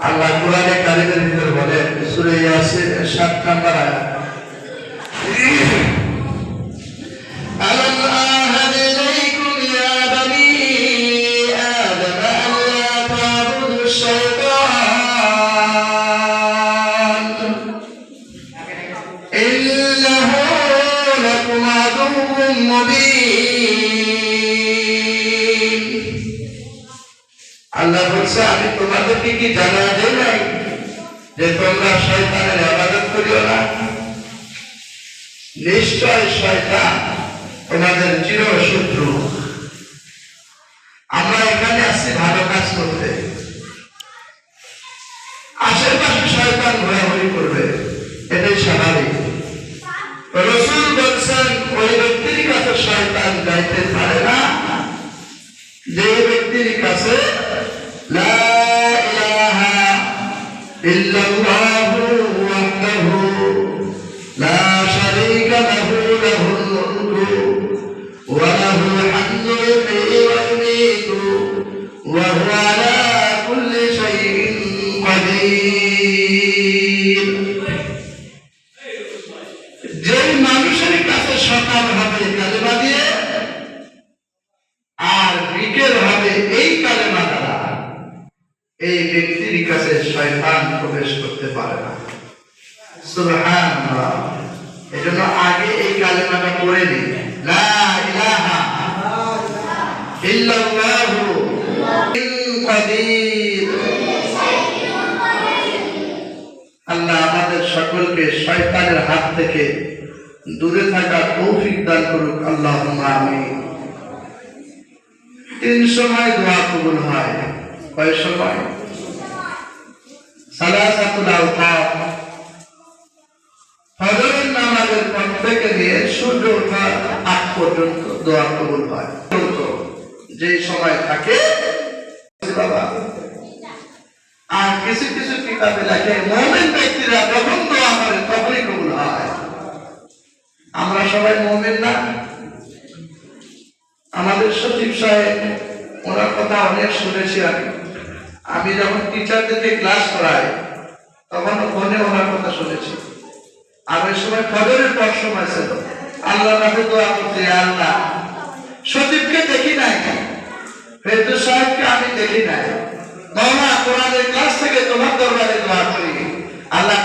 আল্লাহ কোরআনে কারিমের ভিতর বলেন সূরা ইয়াসিন 7 নম্বর আয়াত আলাম আহাদ ইলাইকুম ইয়া বনি আদম আল্লা তা'বুদু শাইতান ইন্নাহু লাকুম আদুউম মুবিন। আল্লাহ বলছে আমি তোমাদেরকে কি জানা দেই নাই যে তোমরা শয়তানের ইবাদত করিও না? নিশ্চয় শয়তান তোমাদের চিরশত্রু। আমরা এখানে আসছি ভালো কাজ করতে, আশেপাশে শয়তান ঘোরাঘুরি করবে, এটাই স্বাভাবিক। রাসূল বলছেন ওই ব্যক্তির কাছে শয়তান যাইতে পারে না যে ব্যক্তির কাছে লা ইলাহা ইল্লাল্লাহু ওয়াহদাহু লা শারীকা লাহু লাহুল মুলকু ওয়া লাহুল হামদু ইউহয়ী ওয়া ইউমীতু ওয়া হুয়া আলা কুল্লি শাইইন কাদির। যেই মানুষের কাছে সকাল হবে কালেমা দিয়ে আর বিকেল হবে এই কালেমা দ্বারা, এই ব্যক্তির কাছে শয়তান প্রবেশ করতে পারে না। সুবহানাল্লাহ। এজন্য আগে এই কালেমাটা পড়ে নিন, লা ইলাহা ইল্লাল্লাহু কাদির। আল্লাহ আমাদের সকলকে শয়তানের হাত থেকে দূরে থাকার তৌফিক দান করুক, আল্লাহুম্মা আমিন। 3 সময় দোয়া কবুল হয়। কয় সময়? সালাসাতুল আওকাত, ফজরের নামাজের পর থেকে নিয়ে সূর্য ওঠার আগ পর্যন্ত দোয়া কবুল হয়। যে সময় থাকে বাবা। আর কিছু কিছু কিতাবে লেখে মুমিন ব্যক্তিরা যখন দোয়া করে তখনই কবুল হয়। আমরা সবাই মুমিন না? আমাদের সচিব সাহেব ওনার কথা অনেক শুনেছি আমি যখন টিচারদেরকে ক্লাস করাই তখন ফোনে ওনার কথা শুনেছি। আর ওই সময় ফজরের পর সময় ছিল, আল্লাহ কাছে দোয়া করতে, আল্লাহ সচিবকে দেখি নাই, ফেরদৌস সাহেবকে আমি দেখি নাই, মাওলানা কোরআনের ক্লাস থেকে তোমার দরবারে দোয়া করি, আল্লাহ